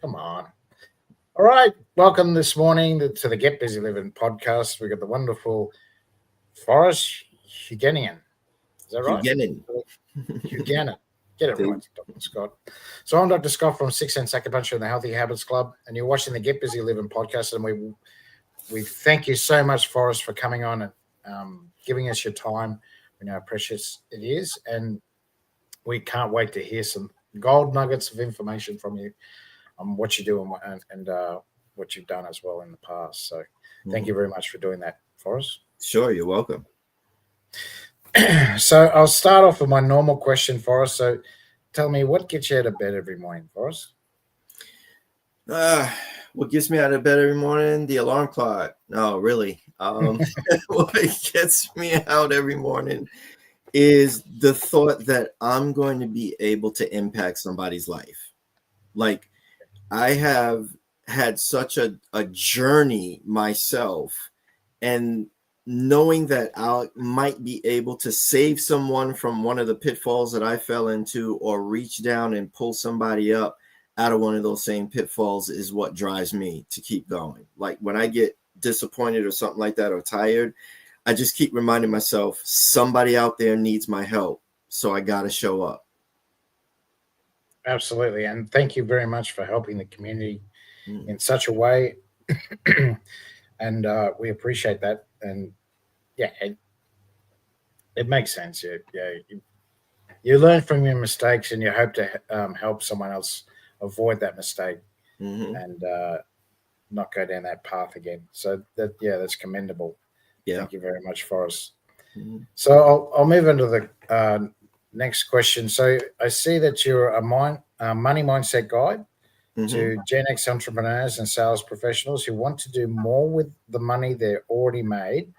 Come on. All right. Welcome this morning to the Get Busy Living podcast. We've got the wonderful Forrest Huguenin. Is that right? Huguenin. Huguenin. Get it right, Dr. Scott. So I'm Dr. Scott from Six Sense Acupuncture and the Healthy Habits Club, and you're watching the Get Busy Living podcast. And we thank you so much, Forrest, for coming on and giving us your time. We know how precious it is, and we can't wait to hear some gold nuggets of information from you on what you do and what you've done as well in the past. So thank you very much for doing that for us. Sure, you're welcome. So I'll start off with my normal question for us. So tell me, what gets you out of bed every morning for us? What gets me out of bed every morning? The alarm clock. No, really. What gets me out every morning is the thought that I'm going to be able to impact somebody's life. Like, I have had such a journey myself, and knowing that I might be able to save someone from one of the pitfalls that I fell into, or reach down and pull somebody up out of one of those same pitfalls, is what drives me to keep going. Like, when I get disappointed or something like that, or tired, I just keep reminding myself, somebody out there needs my help, so I got to show up. Absolutely. And thank you very much for helping the community in such a way. And we appreciate that. And yeah, it makes sense. You learn from your mistakes and you hope to help someone else avoid that mistake and not go down that path again. So that's commendable. Yeah. Thank you very much, Forrest. So I'll move into the next question. So I see that you're a money mindset guide to Gen X entrepreneurs and sales professionals who want to do more with the money they're already made.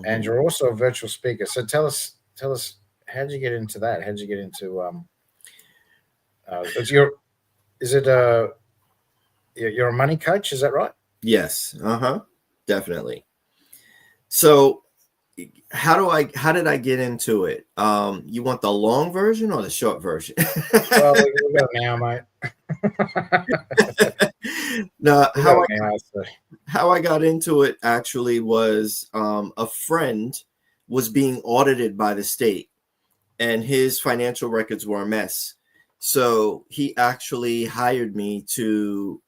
And you're also a virtual speaker. So tell us, how did you get into that? How did you get into you're a money coach, is that right? Yes. Definitely. So how did I get into it? You want the long version or the short version? Well, we got it now, mate. No, how I got into it actually was a friend was being audited by the state, and his financial records were a mess. So he actually hired me to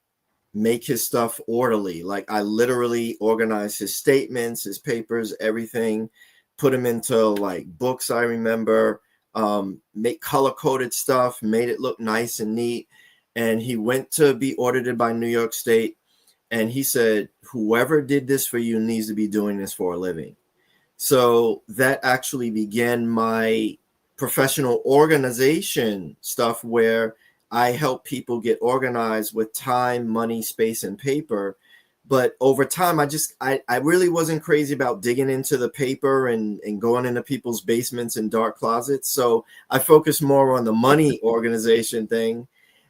make his stuff orderly. Like, I literally organized his statements, his papers, everything, put them into like books. I remember, make color-coded stuff, made it look nice and neat. And he went to be audited by New York State. And he said, whoever did this for you needs to be doing this for a living. So that actually began my professional organization stuff, where I help people get organized with time, money, space, and paper. But over time, I really wasn't crazy about digging into the paper and going into people's basements and dark closets. So I focused more on the money organization thing.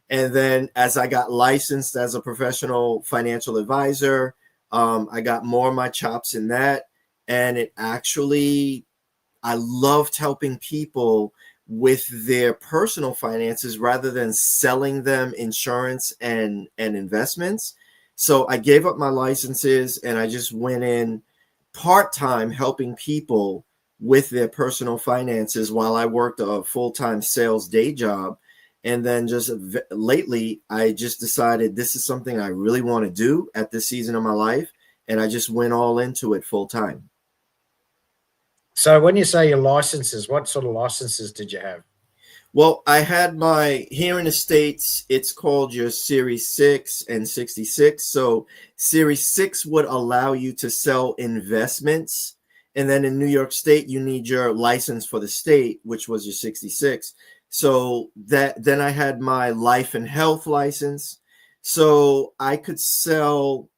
And then as I got licensed as a professional financial advisor, I got more of my chops in that. And I loved helping people with their personal finances rather than selling them insurance and investments. So I gave up my licenses and I just went in part-time helping people with their personal finances while I worked a full-time sales day job. And then just lately, I just decided this is something I really want to do at this season of my life. And I just went all into it full time. So when you say your licenses, what sort of licenses did you have? Well, I had here in the States, it's called your Series 6 and 66. So Series 6 would allow you to sell investments. And then in New York State, you need your license for the state, which was your 66. So then I had my life and health license. So I could sell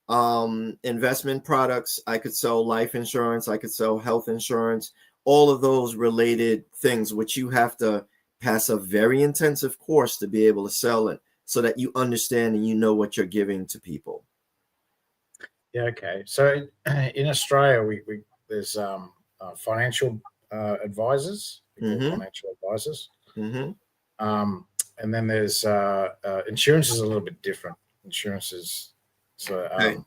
investment products. I could sell life insurance. I could sell health insurance, all of those related things, which you have to pass a very intensive course to be able to sell it, so that you understand and you know what you're giving to people. Yeah. Okay. So in Australia, there's financial advisors. We call financial advisors. And then there's insurance is a little bit different. insurances. So Okay.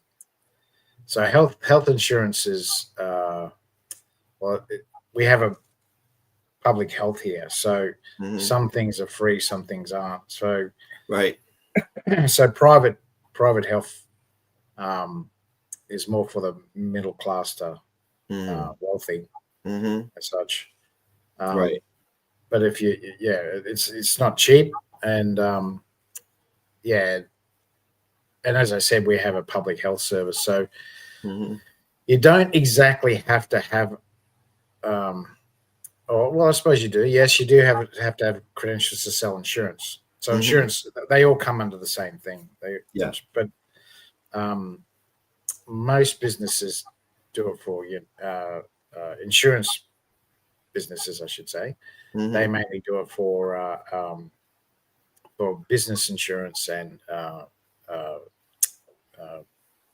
so health insurance is we have a public health here, so some things are free, some things aren't. So right. So private health is more for the middle class to wealthy as such. Right. But if it's not cheap, and yeah, and as I said, we have a public health service, so you don't exactly have to have. Or, well, I suppose you do. Yes, you do have to have credentials to sell insurance. So insurance, they all come under the same thing. But most businesses do it for insurance businesses, I should say. They mainly do it for business insurance and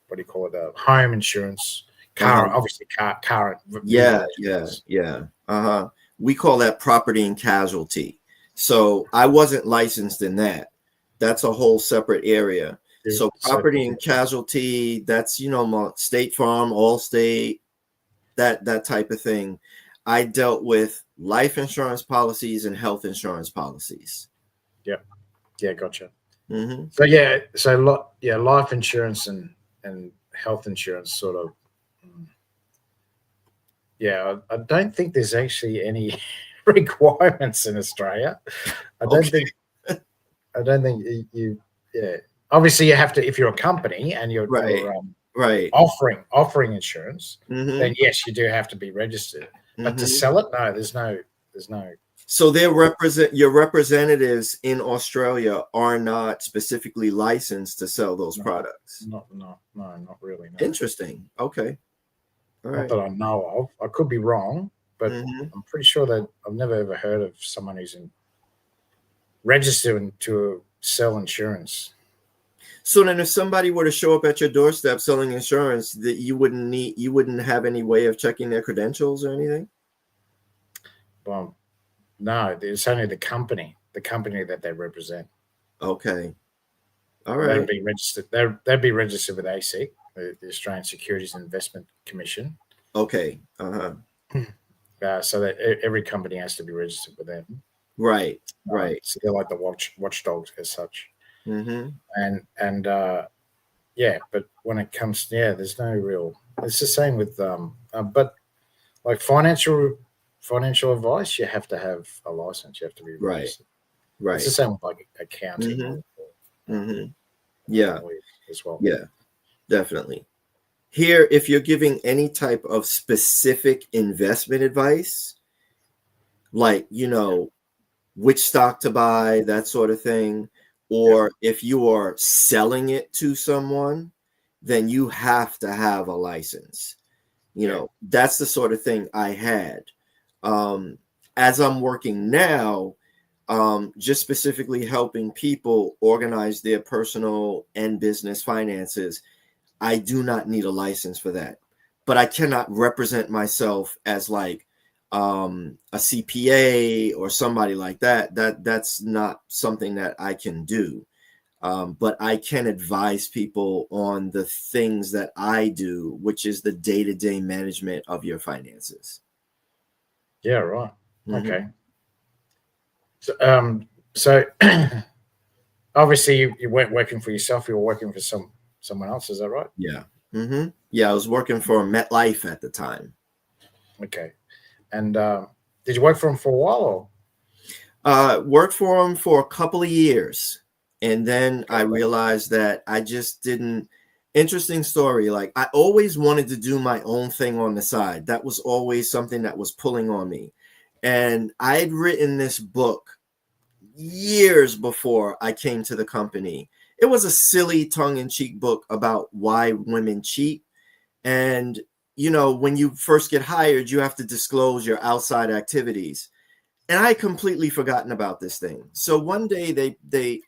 what do you call it? Home insurance, obviously car. Yeah. We call that property and casualty. So I wasn't licensed in that. That's a whole separate area. So property and casualty, that's, State Farm, Allstate, that type of thing. I dealt with life insurance policies and health insurance policies. Yeah, gotcha. So life insurance and health insurance sort of. Yeah, I don't think there's actually any requirements in Australia. I don't think you. Yeah, obviously you have to if you're a company and you're offering insurance. Then yes, you do have to be registered. But to sell it, no, there's no. So your representatives in Australia are not specifically licensed to sell those products. Not really. No. Interesting. Okay. All right. Not that I know of. I could be wrong, but I'm pretty sure that I've never ever heard of someone who's registered to sell insurance. So then, if somebody were to show up at your doorstep selling insurance, that you wouldn't have any way of checking their credentials or anything? Well, no, it's only the company that they represent. Okay. All right. They'd be registered. They'd be registered with ASIC, the Australian Securities and Investment Commission. Okay. So that every company has to be registered with them. Right. So they're like the watchdogs as such. Mm-hmm. And but when it comes to there's no real. It's the same with but like financial advice, you have to have a license. You have to be registered. Right. It's the same with like accounting. Yeah. As well. Yeah, definitely. Here, if you're giving any type of specific investment advice, like, which stock to buy, that sort of thing, or if you are selling it to someone, then you have to have a license. That's the sort of thing I had. As I'm working now, just specifically helping people organize their personal and business finances, I do not need a license for that. But I cannot represent myself as like a CPA or somebody like that. That's not something that I can do. But I can advise people on the things that I do, which is the day-to-day management of your finances. Yeah, right. Okay. So obviously you weren't working for yourself, you were working for someone else, is that right? Yeah. Yeah, I was working for MetLife at the time. Okay. And did you work for him for a while or? Worked for him for a couple of years. And then I realized that I just didn't. Interesting story. Like, I always wanted to do my own thing on the side. That was always something that was pulling on me. And I had written this book years before I came to the company. It was a silly tongue-in-cheek book about why women cheat. And, when you first get hired, you have to disclose your outside activities. And I had completely forgotten about this thing. So one day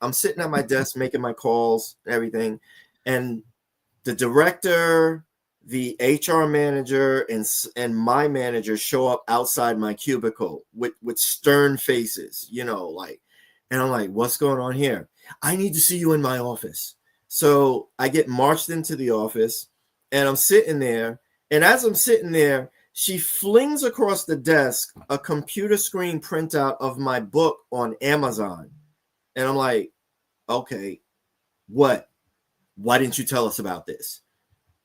I'm sitting at my desk making my calls, everything. And the director, the HR manager, and my manager show up outside my cubicle with stern faces, and I'm like, what's going on here? I need to see you in my office. So I get marched into the office, and I'm sitting there. And as I'm sitting there, she flings across the desk a computer screen printout of my book on Amazon. And I'm like, okay, what? Why didn't you tell us about this?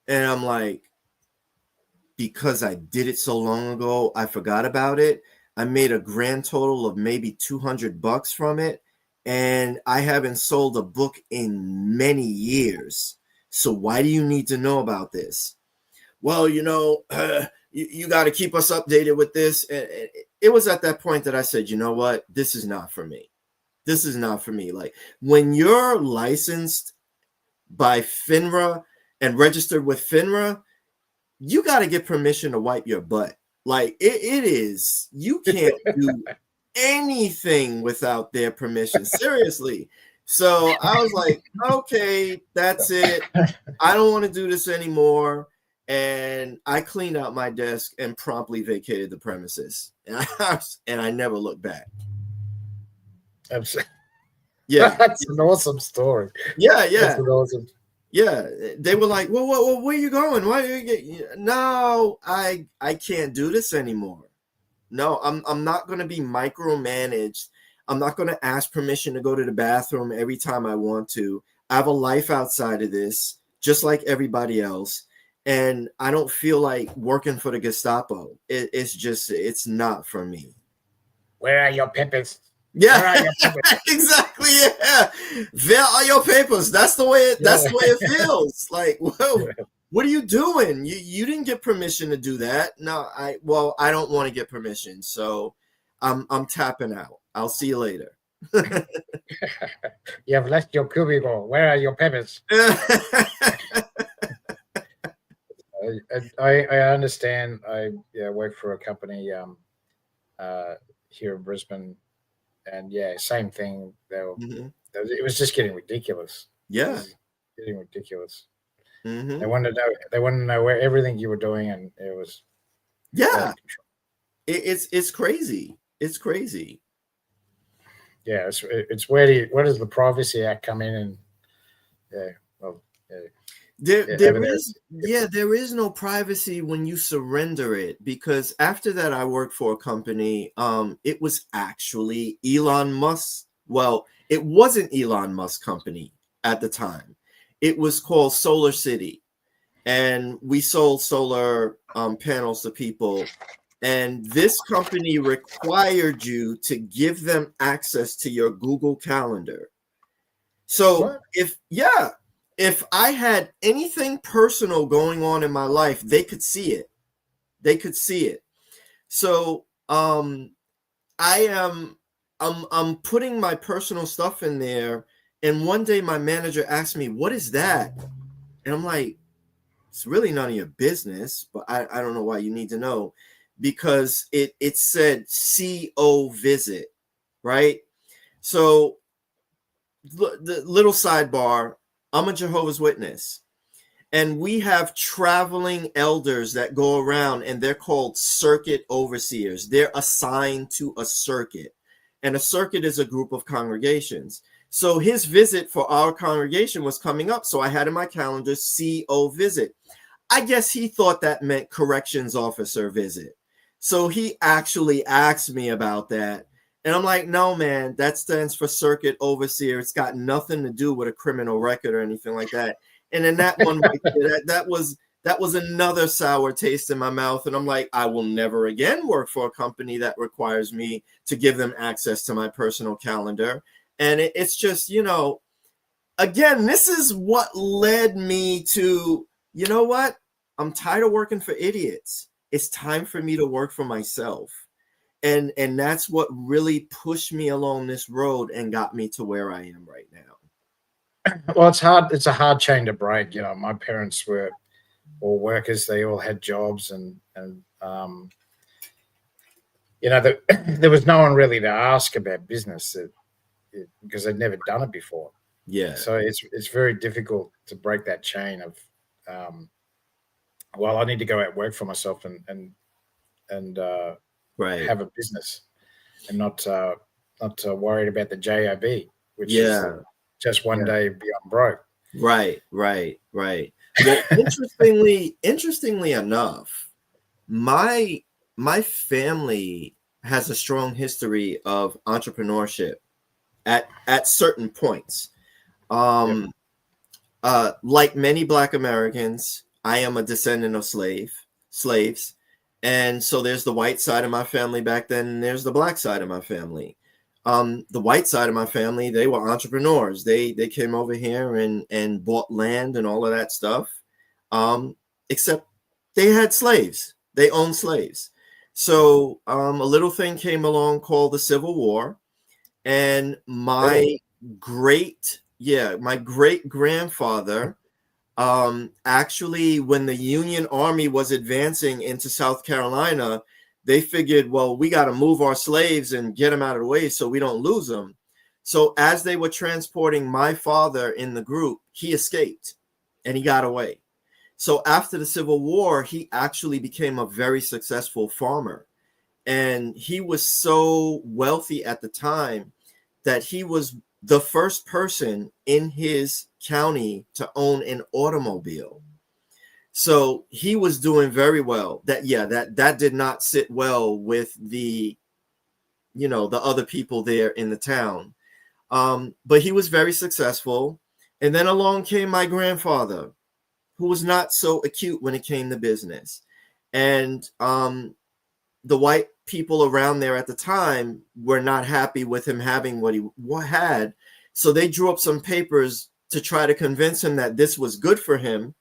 And I'm like, because I did it so long ago, I forgot about it. I made a grand total of maybe $200 from it, and I haven't sold a book in many years. So why do you need to know about this? Well, you got to keep us updated with this. And it was at that point that I said, you know what? This is not for me. This is not for me. Like, when you're licensed by FINRA and registered with FINRA, you got to get permission to wipe your butt. Like, it is, you can't do anything without their permission. Seriously. So I was like, okay, that's it. I don't want to do this anymore. And I cleaned out my desk and promptly vacated the premises. And I never looked back. Absolutely. Yeah. That's an awesome story. Yeah. That's an awesome. Yeah, they were like, well, where are you going? Why are you get? No, I can't do this anymore. No, I'm not going to be micromanaged. I'm not going to ask permission to go to the bathroom every time I want to. I have a life outside of this, just like everybody else. And I don't feel like working for the Gestapo. It's not for me. Where are your papers? Yeah, exactly. Yeah, where are your papers? That's the way it feels. Like, whoa, what are you doing? You didn't get permission to do that. No, I don't want to get permission, so I'm tapping out. I'll see you later. You have left your cubicle. Where are your papers? I understand. I work for a company here in Brisbane. And same thing. It was just getting ridiculous. Yeah, getting ridiculous. Mm-hmm. They wanted to know where everything you were doing, and it was it's crazy. It's crazy. Yeah, it's where does the Privacy Act come in? And there is no privacy when you surrender it, because after that I worked for a company. It was actually Elon Musk. Well, it wasn't Elon Musk's company at the time. It was called Solar City, and we sold solar panels to people. And this company required you to give them access to your Google Calendar. So if I had anything personal going on in my life, they could see it. They could see it. So I'm putting my personal stuff in there. And one day my manager asked me, "What is that?" And I'm like, "It's really none of your business, but I don't know why you need to know." Because it said CO visit, right? So the little sidebar, I'm a Jehovah's Witness, and we have traveling elders that go around, and they're called circuit overseers. They're assigned to a circuit, and a circuit is a group of congregations. So his visit for our congregation was coming up. So I had in my calendar CO visit. I guess he thought that meant corrections officer visit. So he actually asked me about that. And I'm like, no, man, that stands for circuit overseer. It's got nothing to do with a criminal record or anything like that. And then that one, that was another sour taste in my mouth. And I'm like, I will never again work for a company that requires me to give them access to my personal calendar. And it's just, again, this is what led me to, you know what? I'm tired of working for idiots. It's time for me to work for myself. And that's what really pushed me along this road and got me to where I am right now. Well, it's hard. It's a hard chain to break. My parents were all workers. They all had jobs, and there was no one really to ask about business because they'd never done it before. Yeah. So it's very difficult to break that chain of, well, I need to go out and work for myself and right. have a business, and not worried about the JOB, which is just one day beyond broke. Right. Well, interestingly enough, my family has a strong history of entrepreneurship at certain points. Yep. Like many Black Americans, I am a descendant of slaves. And so there's the white side of my family back then, and there's the black side of my family. The white side of my family, they were entrepreneurs. They came over here and bought land and all of that stuff. Except they had slaves. They owned slaves. So a little thing came along called the Civil War, and my great grandfather, actually, when the Union Army was advancing into South Carolina, they figured, well, we got to move our slaves and get them out of the way so we don't lose them. So as they were transporting my father in the group, he escaped and he got away. So after the Civil War, he actually became a very successful farmer. And he was so wealthy at the time that he was the first person in his county to own an automobile. So he was doing very well. That did not sit well with the other people there in the town. But he was very successful. And then along came my grandfather, who was not so acute when it came to business. And the white people around there at the time were not happy with him having what he had. So they drew up some papers to try to convince him that this was good for him.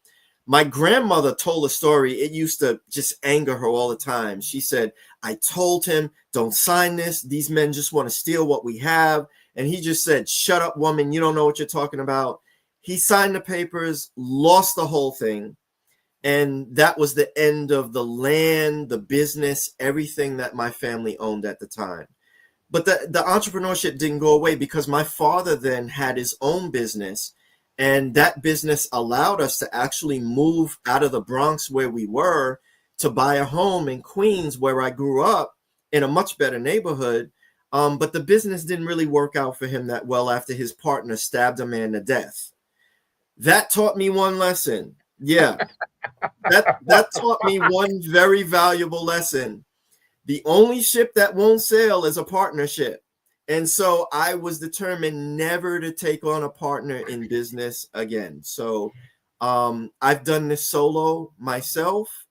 My grandmother told a story. It used to just anger her all the time. She said, I told him, don't sign this. These men just want to steal what we have. And he just said, shut up, woman. You don't know what you're talking about. He signed the papers, lost the whole thing. And that was the end of the land, the business, everything that my family owned at the time. But the entrepreneurship didn't go away because my father then had his own business. And that business allowed us to actually move out of the Bronx where we were to buy a home in Queens where I grew up in a much better neighborhood. But the business didn't really work out for him that well after his partner stabbed a man to death. That taught me one lesson. Yeah. That taught me one very valuable lesson. The only ship that won't sail is a partnership. And so I was determined never to take on a partner in business again. So I've done this solo myself.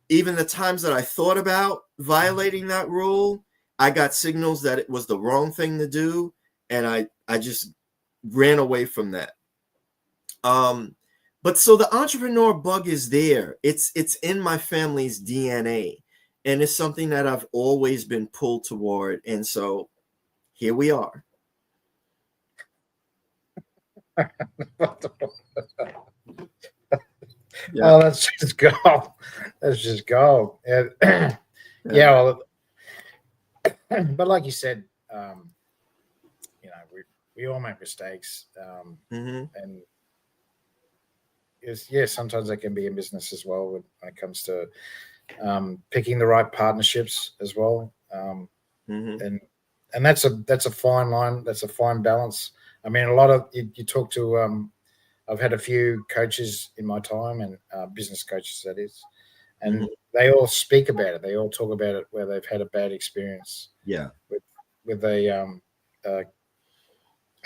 Even the times that I thought about violating that rule, I got signals that it was the wrong thing to do. And I just ran away from that. But so the entrepreneur bug is there. It's in my family's DNA, and it's something that I've always been pulled toward. And so here we are. Yeah. Oh, that's just gold. That's just gold. Yeah. Well, but like you said, we all make mistakes, and sometimes that can be in business as well when it comes to picking the right partnerships as well, and that's a fine line. That's a fine balance. I mean, a lot of you talk to. I've had a few coaches in my time, and business coaches, that is, and they all speak about it. They all talk about it where they've had a bad experience. Yeah, with a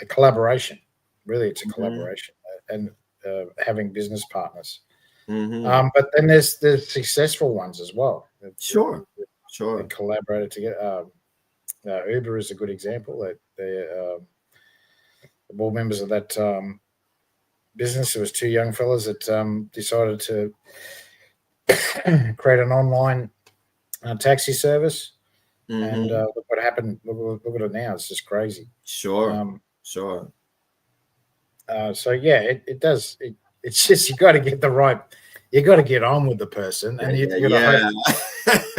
collaboration. Really, it's a collaboration, and having business partners. But then there's the successful ones as well. Sure. They collaborated together. Uber is a good example. They're the board members of that business. There was two young fellas that decided to create an online taxi service, and look what happened. Look at it now. It's just crazy. Sure. So yeah, it does. It's just you got to get the right. You got to get on with the person, and you got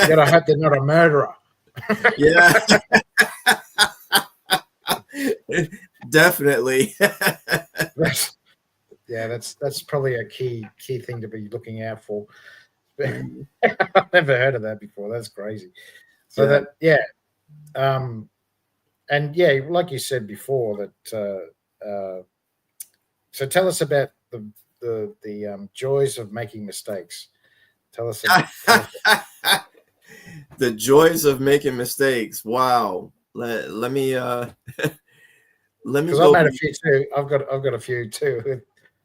to hope they're not a murderer. Yeah. Definitely. That's probably a key thing to be looking out for. I've never heard of that before. That's crazy. So and like you said before, that So tell us about the joys of making mistakes. Tell us about the joys of making mistakes. Wow. Let me let me because go. I've made a few too. I've got a few too.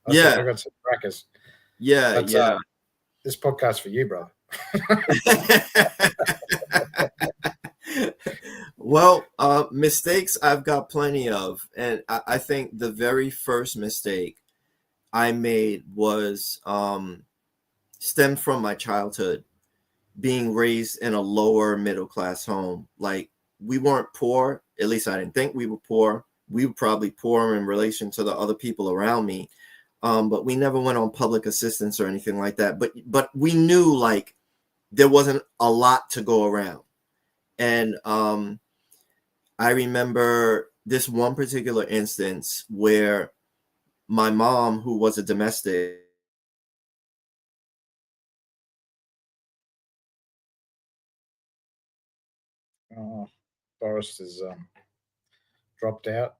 Yeah. I've got some crackers. Yeah. But, Yeah. this podcast for you, brother. Well, mistakes I've got plenty of, and I think the very first mistake I made was stemmed from my childhood, being raised in a lower middle class home. Like, we weren't poor, at least I didn't think we were poor. We were probably poor in relation to the other people around me, but we never went on public assistance or anything like that. But we knew, like, there wasn't a lot to go around. And I remember this one particular instance where my mom, who was a domestic, Forrest has dropped out.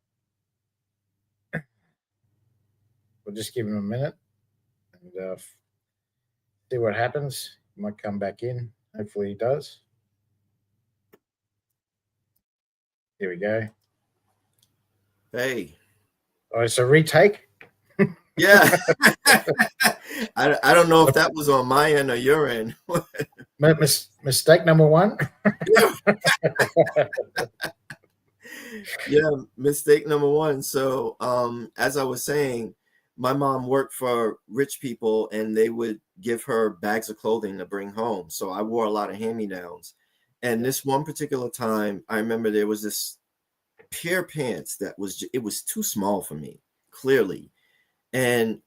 We'll just give him a minute and see what happens. He might come back in. Hopefully he does. Here we go. hey. All right, so retake. Yeah. I don't know if that was on my end or your end. Mistake number one. Yeah, mistake number one. So, as I was saying, my mom worked for rich people and they would give her bags of clothing to bring home. So I wore a lot of hand-me-downs. And this one particular time, I remember there was this pair of pants that it was too small for me, clearly. And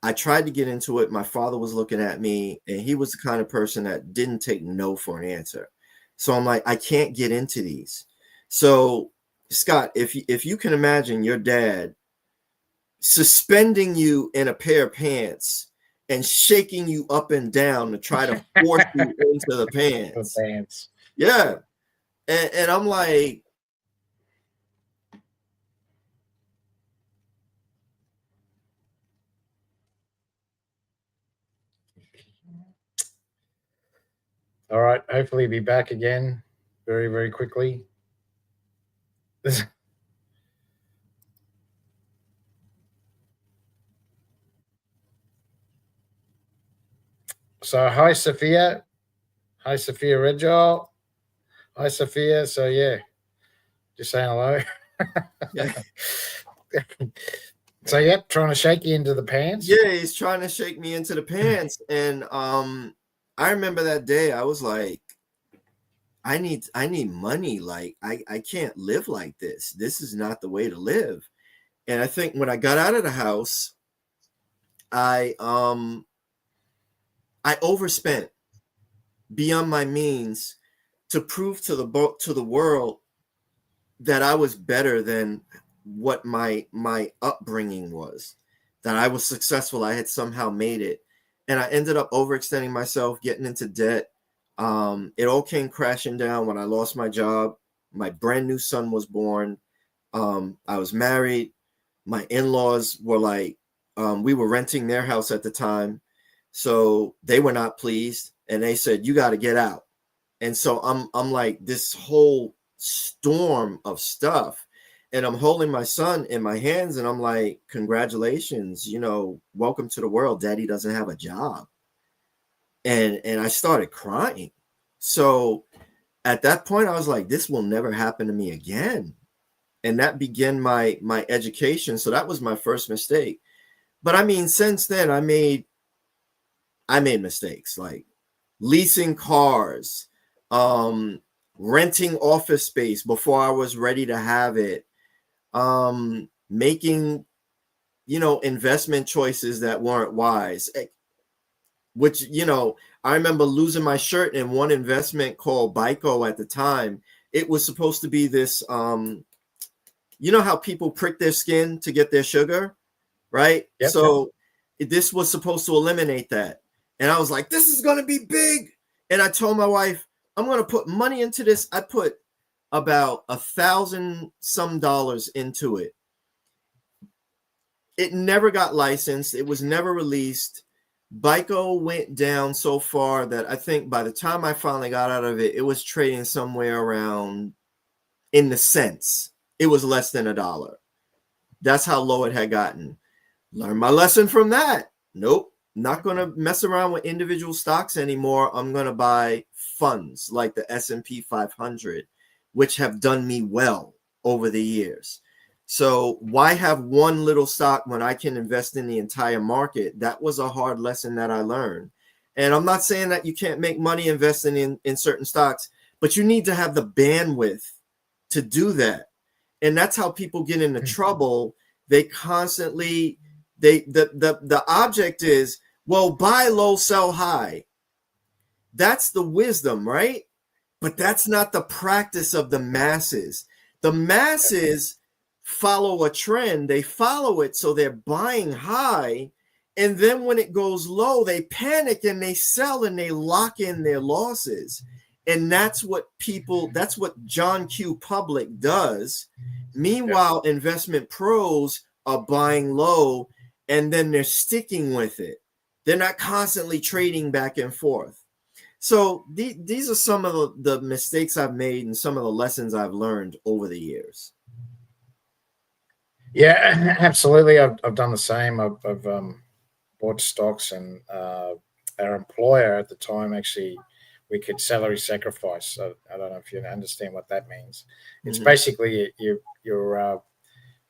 I tried to get into it. My father was looking at me, and he was the kind of person that didn't take no for an answer. So I'm like, I can't get into these. So, Scott, if you can imagine your dad suspending you in a pair of pants and shaking you up and down to try to force you into the pants. Yeah. And I'm like, all right. Hopefully he'll be back again very, very quickly. So hi Sophia. Hi Sophia Redjaw. Hi Sophia. So yeah. Just saying hello. yeah. So yep, trying to shake you into the pants. Yeah, he's trying to shake me into the pants. And I remember that day I was like, I need money. Like, I can't live like this. This is not the way to live. And I think when I got out of the house, I overspent beyond my means to prove to the world that I was better than what my upbringing was, that I was successful. I had somehow made it. And I ended up overextending myself, getting into debt. It all came crashing down when I lost my job. My brand new son was born. I was married. My in-laws were like, we were renting their house at the time. So they were not pleased. And they said, you got to get out. And so I'm like, this whole storm of stuff. And I'm holding my son in my hands and I'm like, congratulations, welcome to the world. Daddy doesn't have a job. And I started crying. So at that point, I was like, this will never happen to me again. And that began my education. So that was my first mistake. But I mean, since then, I made mistakes, like leasing cars, renting office space before I was ready to have it, making, investment choices that weren't wise, which, I remember losing my shirt in one investment called Bico at the time. It was supposed to be this, how people prick their skin to get their sugar, right? Yep, so this was supposed to eliminate that. And I was like, this is going to be big. And I told my wife, I'm going to put money into this. I put about $1,000 some into it. It never got licensed. It was never released. BICO went down so far that I think by the time I finally got out of it, it was trading somewhere around in the cents. It was less than $1. That's how low it had gotten. Learn my lesson from that. Nope. Not going to mess around with individual stocks anymore. I'm going to buy funds like the S&P 500, which have done me well over the years. So why have one little stock when I can invest in the entire market? That was a hard lesson that I learned. And I'm not saying that you can't make money investing in certain stocks, but you need to have the bandwidth to do that. And that's how people get into trouble. They constantly, the object is, well, buy low, sell high. That's the wisdom, right? But that's not the practice of the masses. The masses follow a trend. They follow it, so they're buying high. And then when it goes low, they panic and they sell and they lock in their losses. And that's what John Q. Public does. Meanwhile, investment pros are buying low and then they're sticking with it. They're not constantly trading back and forth. So these are some of the mistakes I've made and some of the lessons I've learned over the years. Yeah, absolutely. I've done the same. I've bought stocks, and our employer at the time, actually, we could salary sacrifice. So I don't know if you understand what that means. It's basically you're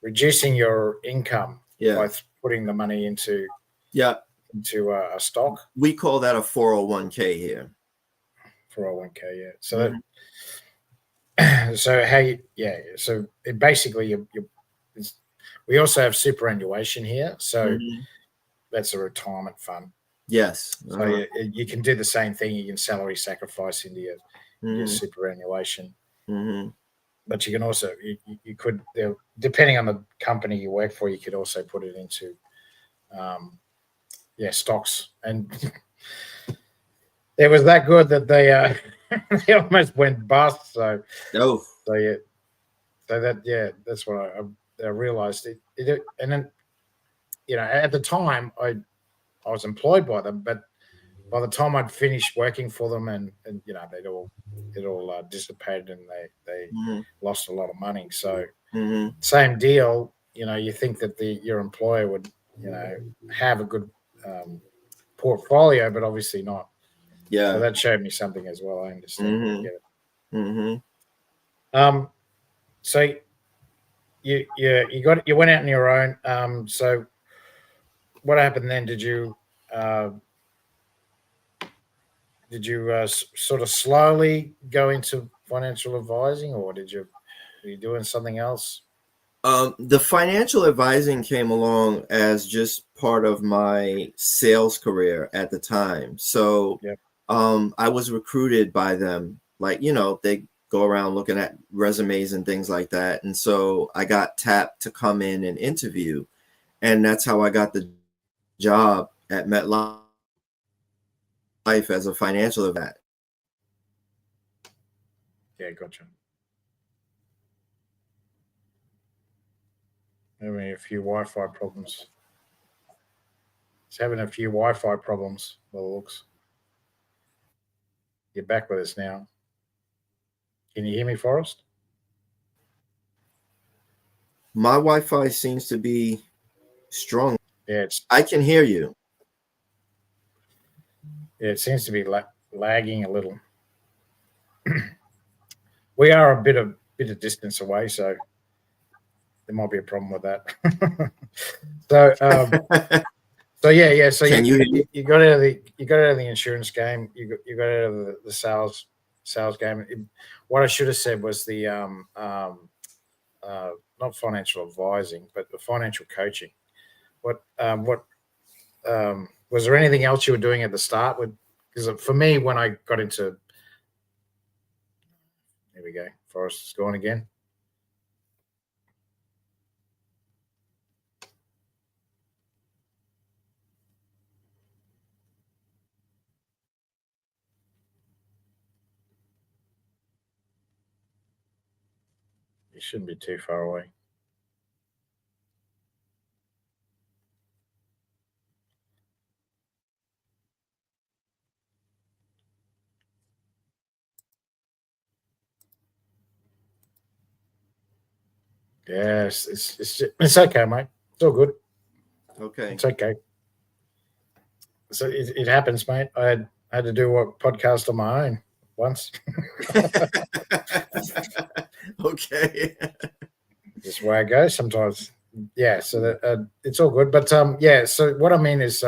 reducing your income by putting the money into a stock. We call that a 401k here. 401k, yeah. So so how you so it basically we also have superannuation here, so that's a retirement fund. Yes. So you can do the same thing. You can salary sacrifice into your superannuation. But you can also you could, depending on the company you work for, you could also put it into stocks. And it was that good that they they almost went bust. So that's what I realized it. And then at the time I was employed by them, but by the time I'd finished working for them, and it all dissipated, and they lost a lot of money. So same deal. You think that your employer would have a good portfolio, but obviously not. Yeah. So that showed me something as well. I understand. I get it. So you went out on your own. So what happened then? Did you sort of slowly go into financial advising, or were you doing something else? The financial advising came along as just part of my sales career at the time. So I was recruited by them. Like, they go around looking at resumes and things like that. And so I got tapped to come in and interview. And that's how I got the job at MetLife as a financial advisor. Yeah, gotcha. Having a few Wi-Fi problems. It's having a few Wi-Fi problems, by the looks. You're back with us now. Can you hear me, Forrest? My Wi-Fi seems to be strong. Yeah, I can hear you. Yeah, it seems to be lagging a little. We are a bit of distance away, so there might be a problem with that. So yeah. So you got out of the insurance game. You got out of the sales game. What I should have said was the not financial advising, but the financial coaching. What was there anything else you were doing at the start? Because for me, when I got into, here we go, Forrest is gone again. You shouldn't be too far away. Yes, it's okay, mate. It's all good. Okay. It's okay. So it happens, mate. I had to do a podcast on my own once. Okay. Just where I go sometimes. Yeah, so that it's all good. But yeah. So what I mean is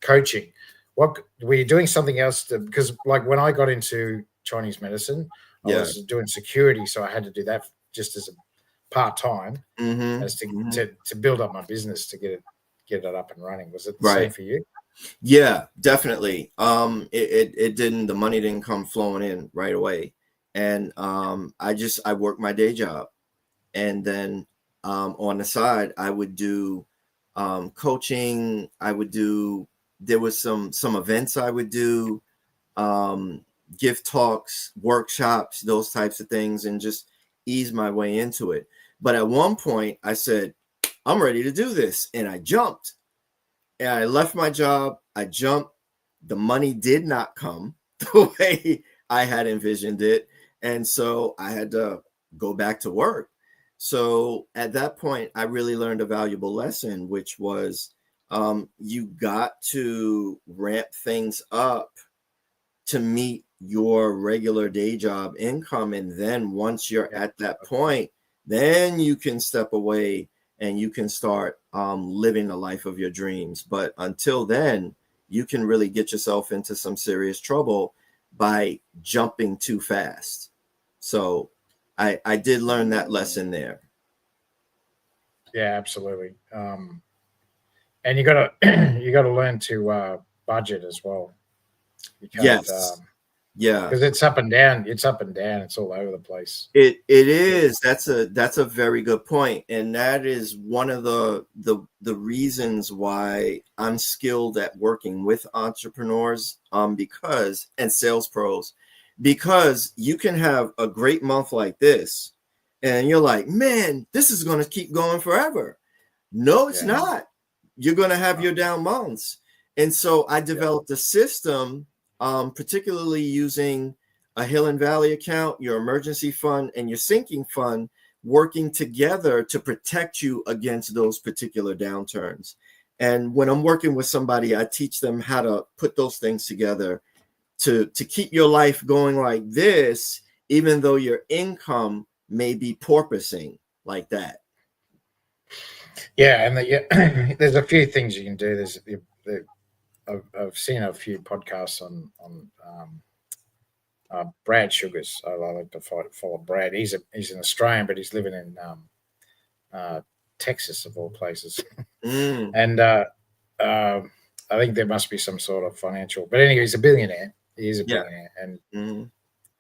coaching. What were you doing something else? Because like when I got into Chinese medicine, I Yeah. was doing security, so I had to do that just as a part time, as to build up my business to get it up and running. Was it the same for you? Yeah, definitely. It didn't. The money didn't come flowing in right away, and I worked my day job, and then on the side I would do coaching. There was some events I would do, gift talks, workshops, those types of things, and just ease my way into it. But at one point I said, I'm ready to do this, and I jumped. And I left my job. I jumped. The money did not come the way I had envisioned it. And so I had to go back to work. So at that point, I really learned a valuable lesson, which was you got to ramp things up to meet your regular day job income. And then once you're at that point, then you can step away and you can start living the life of your dreams. But until then, you can really get yourself into some serious trouble by jumping too fast. So I did learn that lesson there. Yeah, absolutely. And you gotta learn to budget as well. You can't, Yes. Yeah, because it's up and down. It's up and down. It's all over the place. it is. That's a very good point, and that is one of the reasons why I'm skilled at working with entrepreneurs, because and sales pros, because you can have a great month like this, and you're like, man, this is going to keep going forever. No, it's not. You're going to have your down months, and so I developed a system, particularly using a Hill and Valley account, your emergency fund, and your sinking fund working together to protect you against those particular downturns. And when I'm working with somebody, I teach them how to put those things together to keep your life going like this, even though your income may be porpoising like that. Yeah, and there's a few things you can do. I've seen a few podcasts on Brad Sugars. I like to follow Brad. He's an Australian, but he's living in Texas of all places. And I think there must be some sort of financial. But anyway, he's a billionaire. He is a billionaire,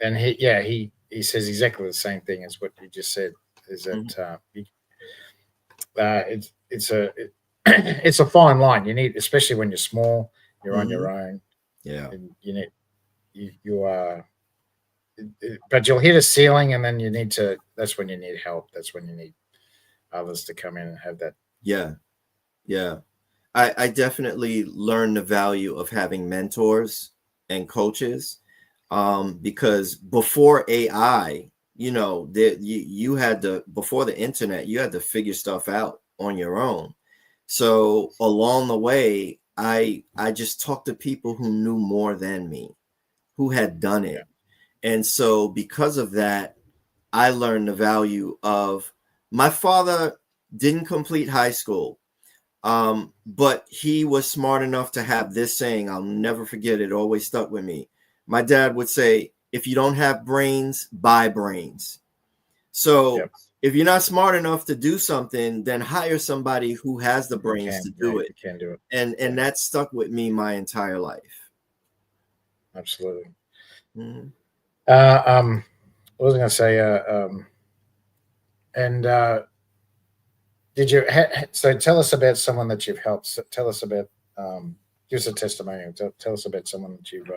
and he says exactly the same thing as what you just said. Is that it's a fine line. You need, especially when you're small, you're on your own. Yeah, and you are. But you'll hit a ceiling, and then you need to. That's when you need help. That's when you need others to come in and have that. Yeah. I definitely learned the value of having mentors and coaches, because before AI, you had to, before the internet, you had to figure stuff out on your own. So along the way, I just talked to people who knew more than me, who had done it. And so because of that, I learned the value of, my father didn't complete high school, but he was smart enough to have this saying. I'll never forget it. Always stuck with me. My dad would say, if you don't have brains, buy brains. So if you're not smart enough to do something, then hire somebody who has the brains to do it. Can do it. And that stuck with me my entire life. Absolutely. What was I going to say? And did you? So tell us about someone that you've helped. So tell us about. Give us a testimonial. Tell us about someone that you've.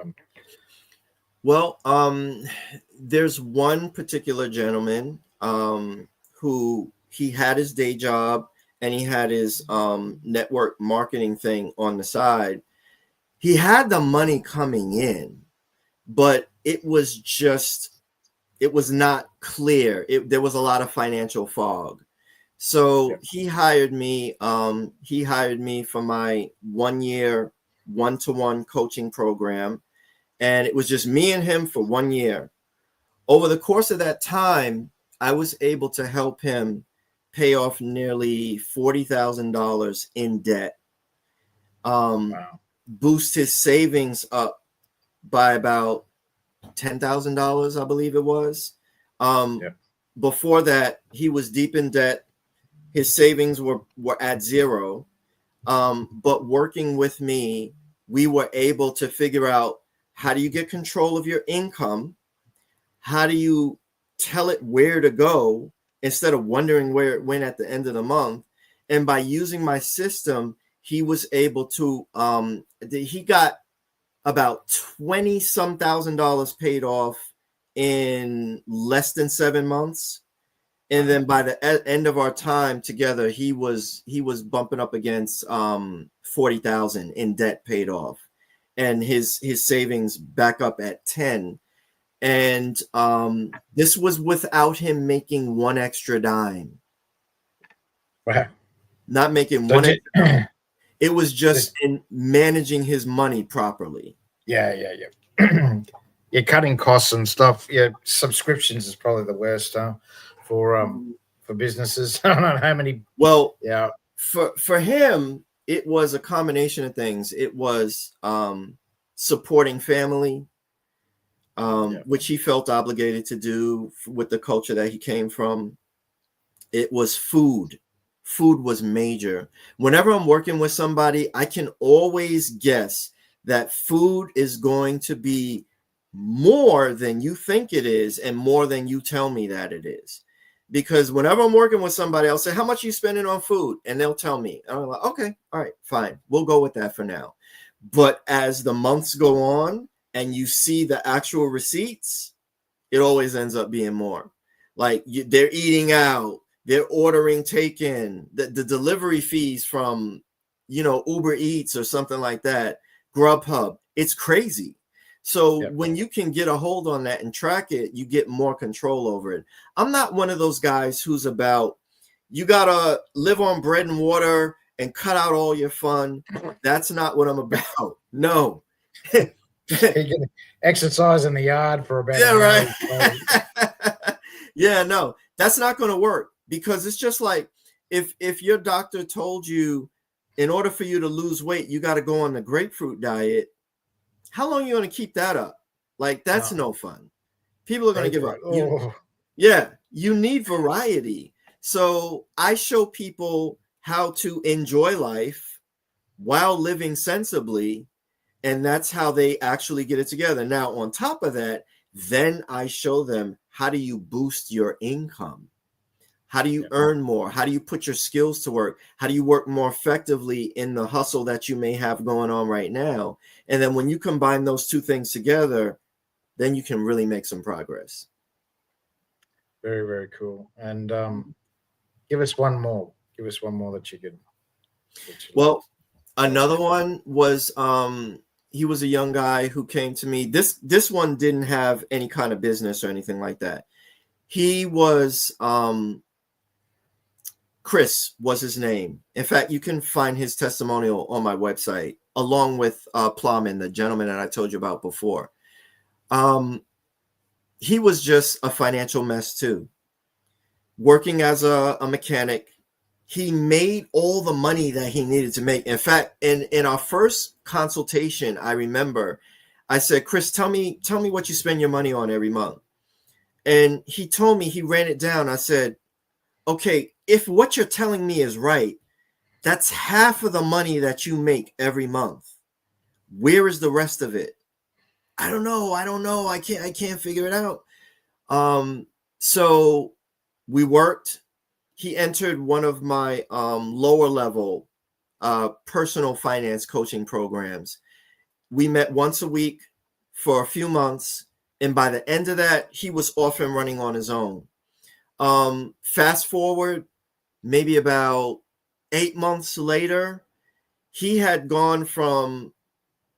Well, there's one particular gentleman who he had his day job and he had his network marketing thing on the side. He had the money coming in, but it was not clear. There was a lot of financial fog. So he hired me. He hired me for my 1 year, 1-to-1 coaching program. And it was just me and him for 1 year. Over the course of that time, I was able to help him pay off nearly $40,000 in debt. Wow. Boost his savings up by about $10,000, I believe it was. Before that, he was deep in debt. His savings were at zero. But working with me, we were able to figure out, how do you get control of your income? How do you tell it where to go instead of wondering where it went at the end of the month? And by using my system, he was able to, he got about $20-some thousand paid off in less than 7 months. And then by the end of our time together, he was bumping up against 40,000 in debt paid off, and his savings back up at 10. And this was without him making one extra dime. Wow. Not making one extra dime. It was just in managing his money properly. Yeah. You're cutting costs and stuff. Yeah, subscriptions is probably the worst for businesses. I don't know how many. Well, yeah, for him, it was a combination of things. It was supporting family, which he felt obligated to do with the culture that he came from. It was food. Food was major. Whenever I'm working with somebody, I can always guess that food is going to be more than you think it is and more than you tell me that it is. Because whenever I'm working with somebody, I'll say, how much are you spending on food? And they'll tell me. And I'm like, okay, all right, fine. We'll go with that for now. But as the months go on and you see the actual receipts, it always ends up being more. Like they're eating out, they're ordering takein, the delivery fees from, Uber Eats or something like that, Grubhub. It's crazy. So when you can get a hold on that and track it, you get more control over it. I'm not one of those guys who's about, you got to live on bread and water and cut out all your fun. That's not what I'm about. No. Exercise in the yard for about right. Yeah, no, that's not going to work, because it's just like if your doctor told you, in order for you to lose weight, you got to go on the grapefruit diet. How long are you going to keep that up? Like, that's no fun. People are going to give up. You need variety. So I show people how to enjoy life while living sensibly, and that's how they actually get it together. Now, on top of that, then I show them, how do you boost your income? How do you earn more? How do you put your skills to work? How do you work more effectively in the hustle that you may have going on right now? And then when you combine those two things together, then you can really make some progress. Very, very cool. And give us one more. Give us one more that you could. Well, another one was he was a young guy who came to me. This one didn't have any kind of business or anything like that. He was Chris was his name. In fact, you can find his testimonial on my website, along with Plowman, the gentleman that I told you about before. He was just a financial mess too. Working as a mechanic, he made all the money that he needed to make. In fact, in our first consultation, I remember I said, Chris, tell me what you spend your money on every month. And he told me, he ran it down. I said, okay, if what you're telling me is right, that's half of the money that you make every month. Where is the rest of it? I don't know. I can't figure it out. So we worked. He entered one of my lower level personal finance coaching programs. We met once a week for a few months. And by the end of that, he was off and running on his own. Fast forward, maybe about 8 months later, he had gone from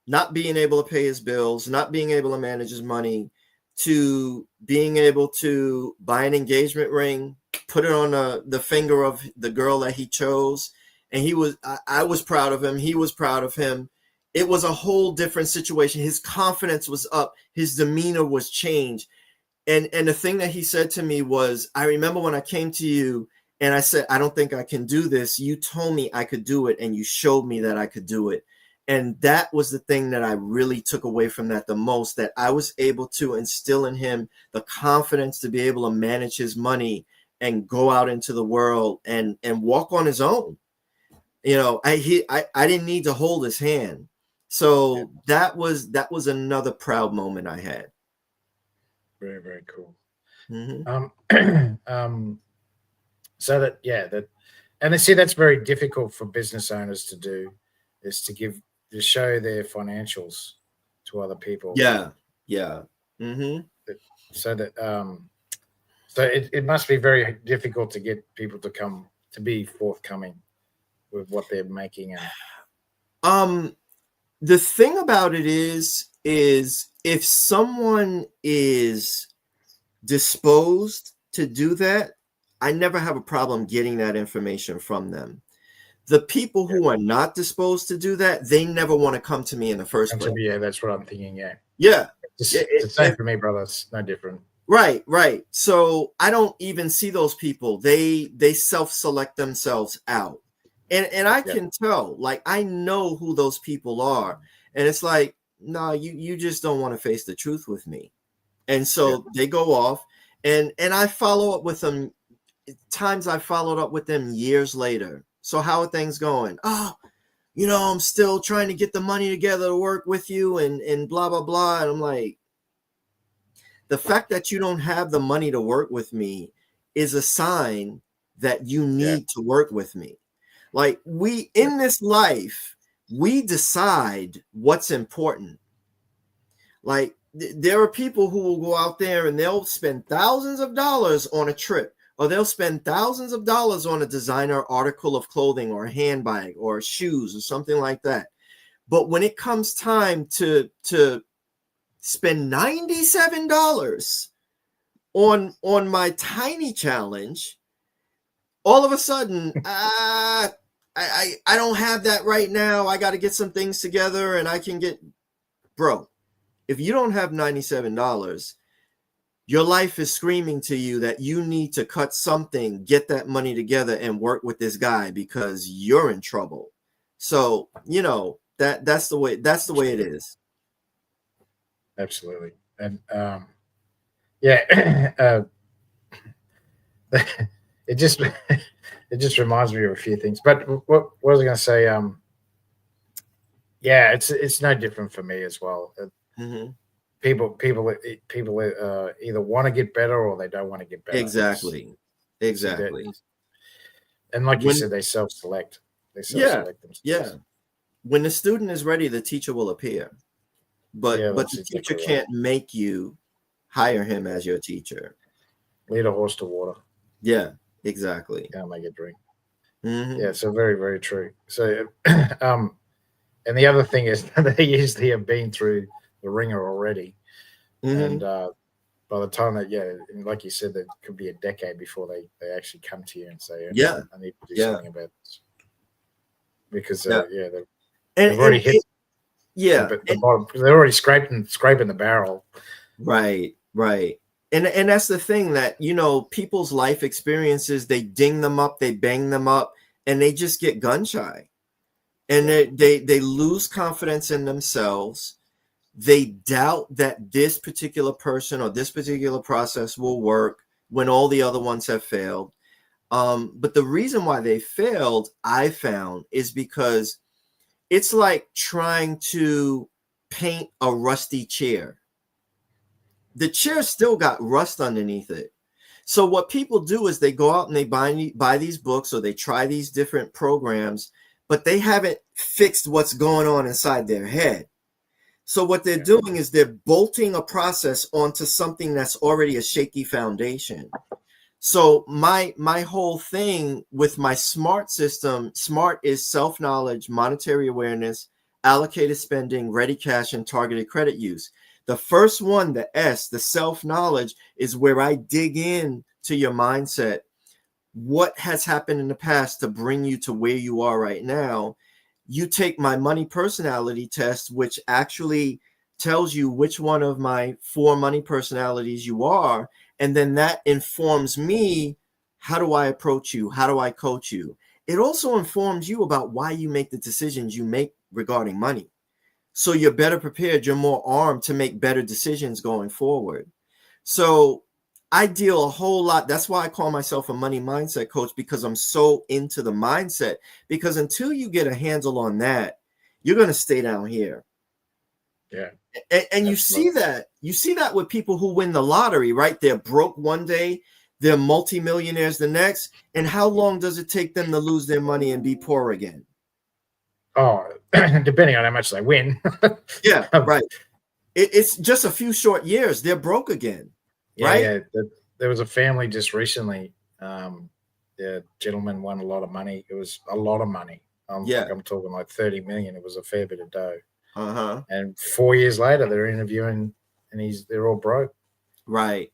not being able to pay his bills, not being able to manage his money, to being able to buy an engagement ring, put it on the finger of the girl that he chose. And I was proud of him. He was proud of him. It was a whole different situation. His confidence was up. His demeanor was changed. And the thing that he said to me was, I remember when I came to you and I said, I don't think I can do this. You told me I could do it, and you showed me that I could do it. And that was the thing that I really took away from that the most, that I was able to instill in him the confidence to be able to manage his money and go out into the world and walk on his own. You know, I didn't need to hold his hand. So that was another proud moment I had. Very, very cool. Mm-hmm. So that, and I see that's very difficult for business owners to do, is to show their financials to other people. Yeah. Mm-hmm. So that so it must be very difficult to get people to be forthcoming with what they're making. And the thing about it is if someone is disposed to do that, I never have a problem getting that information from them. The people who are not disposed to do that, they never want to come to me in the first place. Yeah, that's what I'm thinking. Yeah. It's the same for me, brother. It's no different. Right. So I don't even see those people. They self-select themselves out. And I can tell, like, I know who those people are. And it's like, no, you just don't want to face the truth with me. And so they go off, and I follow up with them. Times I followed up with them years later. So how are things going? Oh, you know, I'm still trying to get the money together to work with you and blah, blah, blah. And I'm like, the fact that you don't have the money to work with me is a sign that you need to work with me. Like, we, in this life, we decide what's important. Like, there are people who will go out there and they'll spend thousands of dollars on a trip, or they'll spend thousands of dollars on a designer article of clothing or a handbag or shoes or something like that. But when it comes time to spend $97 on my tiny challenge, all of a sudden, I don't have that right now. I got to get some things together and I can get, bro, if you don't have $97, your life is screaming to you that you need to cut something, get that money together and work with this guy because you're in trouble. So, you know, that's the way it is. Absolutely. And it just reminds me of a few things. But what was I going to say? It's no different for me as well. Mm-hmm. People either want to get better or they don't want to get better. Exactly. And like you said, they self-select. They self-select themselves. Yeah. When the student is ready, the teacher will appear. But the teacher can't make you hire him as your teacher. Lead a horse to water. Yeah, exactly. Can't make it drink. Mm-hmm. Yeah, so very, very true. So, and the other thing is they usually have been through the ringer already. Mm-hmm. And by the time that, like you said, that could be a decade before they actually come to you and say, I need to do something about this. Because, they've already hit the bottom. They're already scraping the barrel. Right. And that's the thing that, you know, people's life experiences, they ding them up, they bang them up, and they just get gun shy. And they lose confidence in themselves. They doubt that this particular person or this particular process will work when all the other ones have failed. But the reason why they failed, I found, is because it's like trying to paint a rusty chair. The chair still got rust underneath it. So what people do is they go out and they buy these books, or they try these different programs, but they haven't fixed what's going on inside their head. So what they're doing is they're bolting a process onto something that's already a shaky foundation. So my whole thing with my SMART system, SMART is self-knowledge, monetary awareness, allocated spending, ready cash, and targeted credit use. The first one, the S, the self-knowledge, is where I dig in to your mindset. what has happened in the past to bring you to where you are right now. You take my money personality test, which actually tells you which one of my 4 money personalities you are. And then that informs me, how do I approach you? How do I coach you? It also informs you about why you make the decisions you make regarding money. So you're better prepared, you're more armed to make better decisions going forward. So I deal a whole lot. That's why I call myself a money mindset coach, because I'm so into the mindset. Because until you get a handle on that, you're going to stay down here. Yeah. And you see that with people who win the lottery, right? They're broke one day, they're multimillionaires the next. And how long does it take them to lose their money and be poor again? Oh, depending on how much they win. Yeah, right. It's just a few short years. They're broke again. Yeah, right? Yeah. There was a family just recently. The gentleman won a lot of money. It was a lot of money. Like I'm talking like 30 million. It was a fair bit of dough. And 4 years later, they're interviewing, and they're all broke. Right.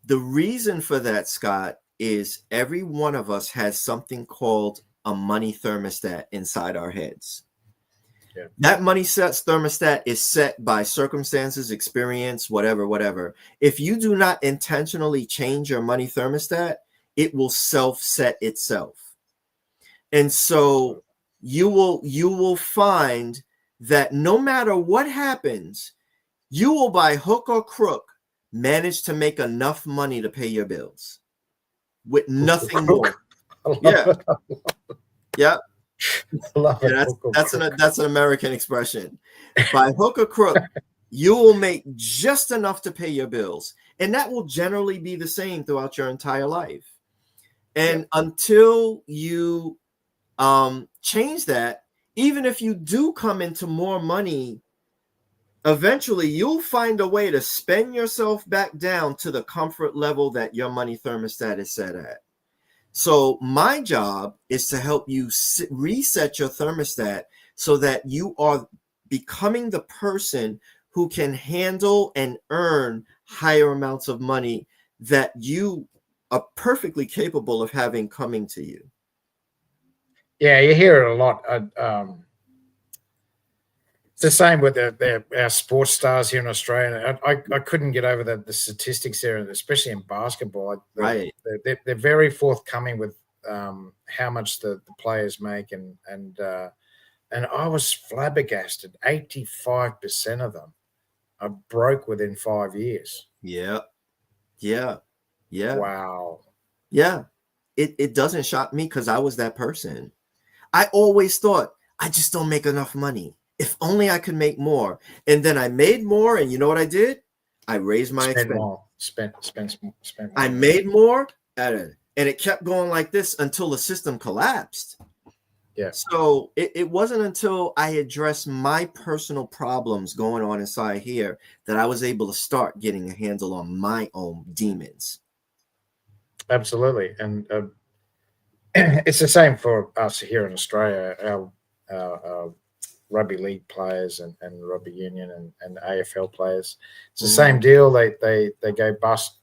The reason for that, Scott, is every one of us has something called a money thermostat inside our heads. Yeah. That money thermostat is set by circumstances, experience, whatever. If you do not intentionally change your money thermostat, it will self-set itself. And so you will find that no matter what happens, you will, by hook or crook, manage to make enough money to pay your bills with nothing more. Yeah. Yeah. That's an American expression. By hook or crook, you will make just enough to pay your bills. And that will generally be the same throughout your entire life. And until you change that, even if you do come into more money, eventually you'll find a way to spend yourself back down to the comfort level that your money thermostat is set at. So my job is to help you reset your thermostat so that you are becoming the person who can handle and earn higher amounts of money that you are perfectly capable of having coming to you. Yeah, you hear it a lot. It's the same with our sports stars here in Australia. I couldn't get over the statistics there, especially in basketball. Right. They're very forthcoming with how much the players make, and I was flabbergasted. 85% of them are broke within 5 years. Yeah. Wow. Yeah. It doesn't shock me because I was that person. I always thought, I just don't make enough money. If only I could make more. And then I made more, and you know what I did? I raised my expense. Spent more. I made more, and it kept going like this until the system collapsed. Yeah. So it wasn't until I addressed my personal problems going on inside here that I was able to start getting a handle on my own demons. Absolutely. And it's the same for us here in Australia. Our rugby league players and rugby union and AFL players, it's the same deal. They go bust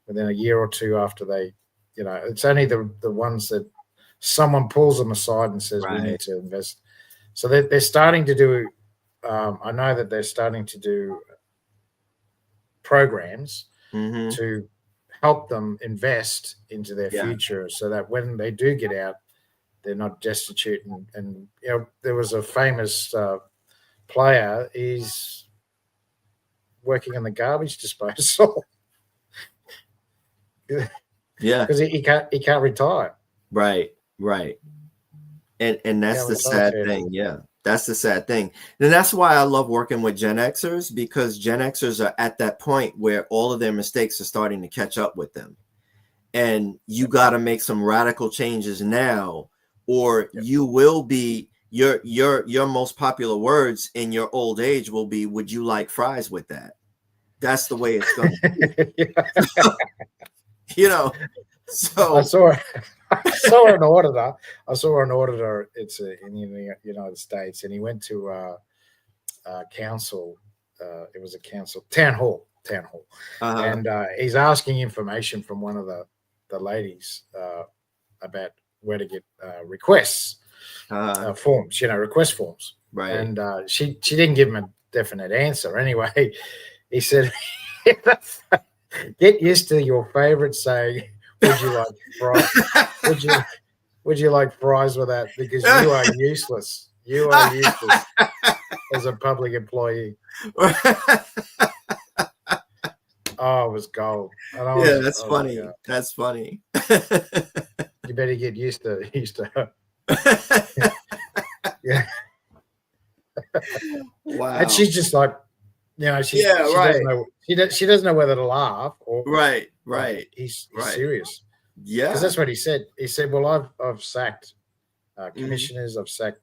within a year or two after they, it's only the ones that someone pulls them aside and says, we need to invest. So they're starting to do, I know that they're starting to do programs to help them invest into their future, so that when they do get out, they're not destitute. And there was a famous player. He's working in the garbage disposal. Because he can't retire. Right. And that's the sad thing. Yeah, that's the sad thing. And that's why I love working with Gen Xers, because Gen Xers are at that point where all of their mistakes are starting to catch up with them. And you got to make some radical changes now, or you will be, your most popular words in your old age will be, would you like fries with that? That's the way it's going to be. So I saw an auditor. It's in the United States, and he went to council. It was a council town hall, and he's asking information from one of the the ladies about where to get requests forms, request forms. Right. And she didn't give him a definite answer. Anyway, he said, "Get used to your favorite saying. Would you like fries? Would you like fries with that? Because you are useless. You are useless as a public employee." Oh, it was gold. That's funny. That's funny. You better get used to her. Yeah. Wow. And she's just like, she doesn't know. She doesn't know whether to laugh or right. He's serious. Yeah, because that's what he said. He said, "Well, I've sacked commissioners. I've sacked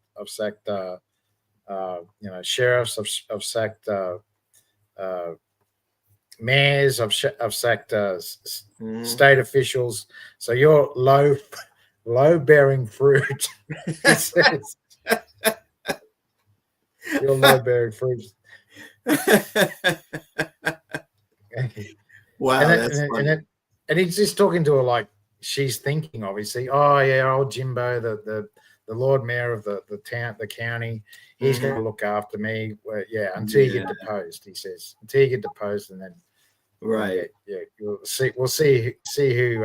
sheriffs. I've sacked mayors. I've sacked state officials. So you're low bearing fruit." He says, "You're low bearing fruit." Wow, that's funny. And he's just talking to her like she's thinking, obviously. Oh yeah, old Jimbo, the Lord Mayor of the town, the county. He's going to look after me. Well, until you get deposed, he says. Until you get deposed, and then we'll see who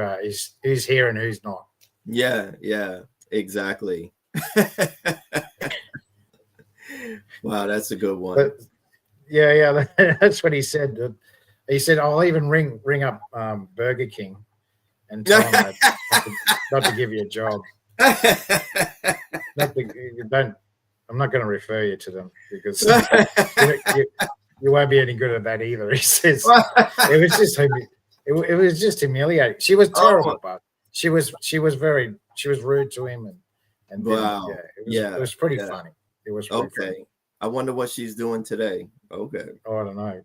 who's here and who's not. Yeah, exactly. Wow, that's a good one. But, that's what he said. He said, "I'll even ring up Burger King and tell them not to give you a job. I'm not going to refer you to them because you won't be any good at that either." He says it was just humiliating. She was terrible, but she was rude to him and wow. It was pretty funny. It was pretty funny. I wonder what she's doing today. Okay. Oh, I don't know.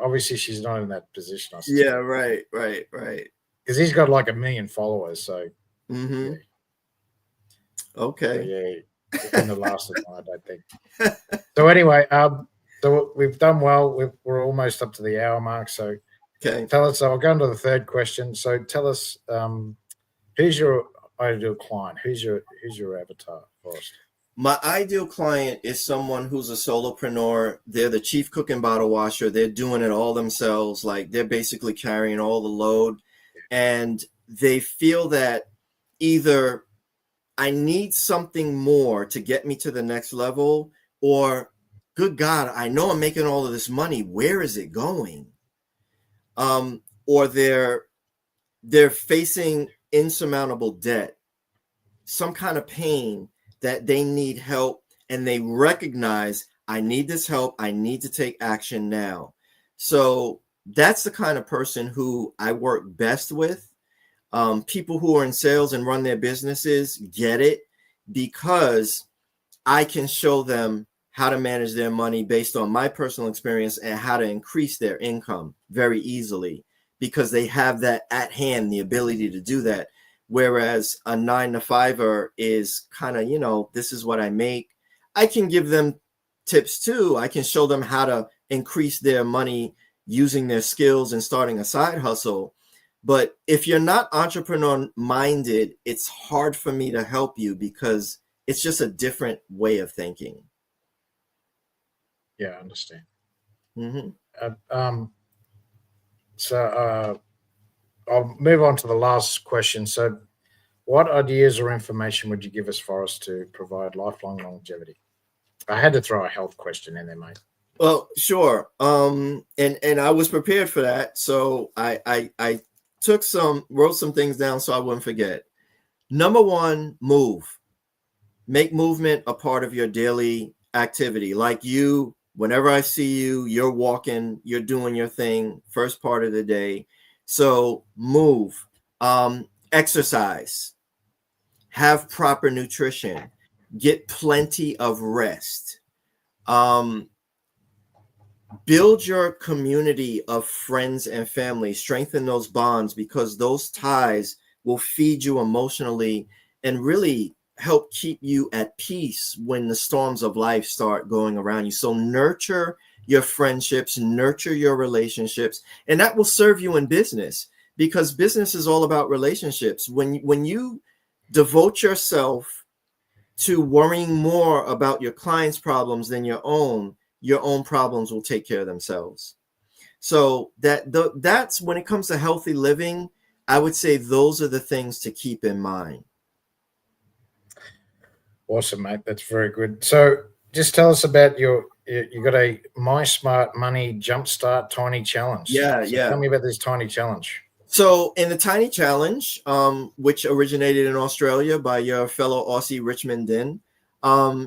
Obviously, she's not in that position. Yeah, right. Because he's got like 1 million followers. So. Mm-hmm. Yeah. Okay. So, in the last of I don't think. So anyway, so we've done well. We're almost up to the hour mark. So, tell us. So I'll go on to the third question. So tell us, who's your ideal client? Who's your avatar, Forrest? My ideal client is someone who's a solopreneur. They're the chief cook and bottle washer. They're doing it all themselves. Like they're basically carrying all the load. And they feel that either I need something more to get me to the next level, or good God, I know I'm making all of this money. Where is it going? Or they're facing insurmountable debt, some kind of pain that they need help, and they recognize I need this help. I need to take action now. So that's the kind of person who I work best with. People who are in sales and run their businesses get it because I can show them how to manage their money based on my personal experience and how to increase their income very easily because they have that at hand, the ability to do that. Whereas a 9-to-5er is kind of, this is what I make. I can give them tips too. I can show them how to increase their money using their skills and starting a side hustle. But if you're not entrepreneur minded, it's hard for me to help you because it's just a different way of thinking. Yeah, I understand. Mm-hmm. So I'll move on to the last question. So what ideas or information would you give us, Forrest, to provide lifelong longevity? I had to throw a health question in there, mate. Well, sure. And I was prepared for that. So I wrote some things down so I wouldn't forget. Number one, move. Make movement a part of your daily activity. Like you, whenever I see you, you're walking, you're doing your thing, first part of the day. So move, exercise, have proper nutrition, get plenty of rest, build your community of friends and family, strengthen those bonds because those ties will feed you emotionally and really help keep you at peace when the storms of life start going around you. So nurture your friendships, nurture your relationships, and that will serve you in business because business is all about relationships. When you devote yourself to worrying more about your clients' problems than your own problems will take care of themselves. So that's when it comes to healthy living, I would say those are the things to keep in mind. Awesome, mate. That's very good. So just tell us about you got a My Smart Money Jumpstart Tiny Challenge. Yeah. Tell me about this tiny challenge. So in the Tiny Challenge, which originated in Australia by your fellow Aussie Richmond Din,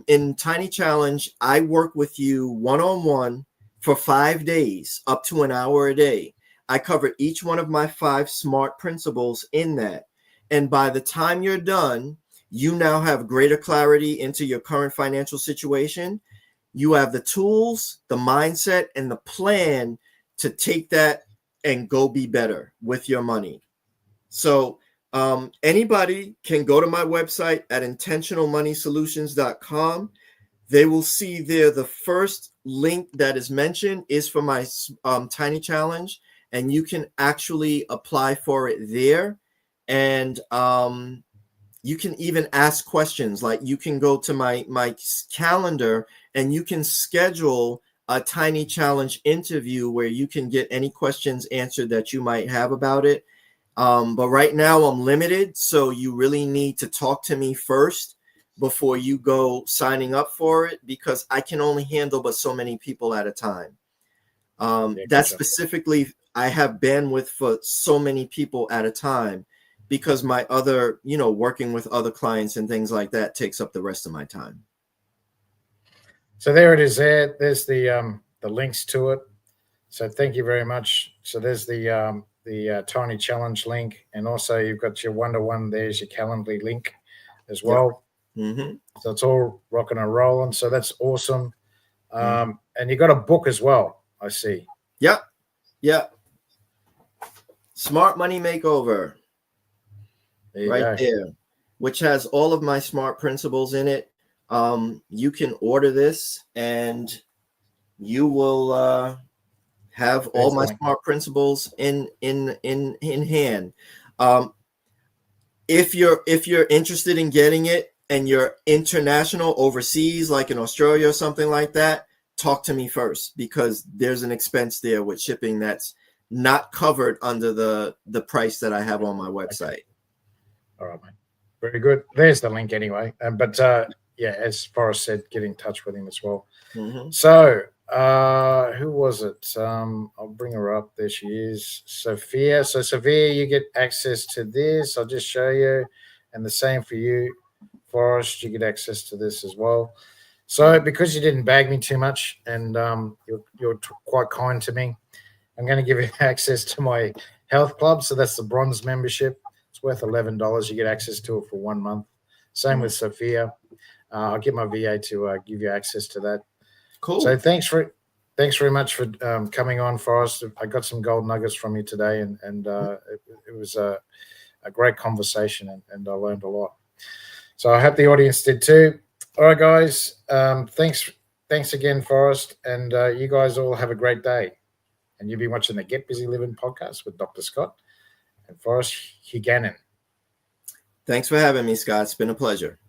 in Tiny Challenge, I work with you one-on-one for 5 days, up to an hour a day. I cover each one of my 5 SMART principles in that. And by the time you're done, you now have greater clarity into your current financial situation. You have the tools, the mindset, and the plan to take that and go be better with your money. So anybody can go to my website at intentionalmoneysolutions.com. They will see there the first link that is mentioned is for my Tiny Challenge, and you can actually apply for it there. And you can even ask questions. Like you can go to my calendar and you can schedule a Tiny Challenge interview where you can get any questions answered that you might have about it. But right now I'm limited, so you really need to talk to me first before you go signing up for it, because I can only handle but so many people at a time. That specifically, I have bandwidth for so many people at a time, because my other, working with other clients and things like that takes up the rest of my time. So there it is. There's the links to it. So thank you very much. So there's the Tiny Challenge link, and also you've got your one-to-one. There's your Calendly link as well. Yep. Mm-hmm. So it's all rocking and rolling. So that's awesome. And you got a book as well, I see. Yep. Smart Money Makeover. There, which has all of my SMART principles in it. You can order this and you will have all my SMART principles in hand. If you're interested in getting it and you're international, overseas, like in Australia or something like that, talk to me first, because there's an expense there with shipping that's not covered under the price that I have on my website. All right, mate. Very good. There's the link anyway. But as Forrest said, get in touch with him as well. Mm-hmm. So who was it? I'll bring her up. There she is, Sophia. So Sophia, you get access to this. I'll just show you. And the same for you, Forrest. You get access to this as well. So because you didn't bag me too much, and you're quite kind to me, I'm going to give you access to my health club. So that's the bronze membership. It's worth $11. You get access to it for 1 month. Same with Sophia. I'll get my VA to give you access to that. Cool. So thanks very much for coming on, Forrest. I got some gold nuggets from you today, and it was a great conversation, and I learned a lot. So I hope the audience did too. All right, guys. Thanks again, Forrest, and you guys all have a great day. And you'll be watching the Get Busy Living podcast with Dr. Scott and Forrest Huguenin. Thanks for having me, Scott. It's been a pleasure.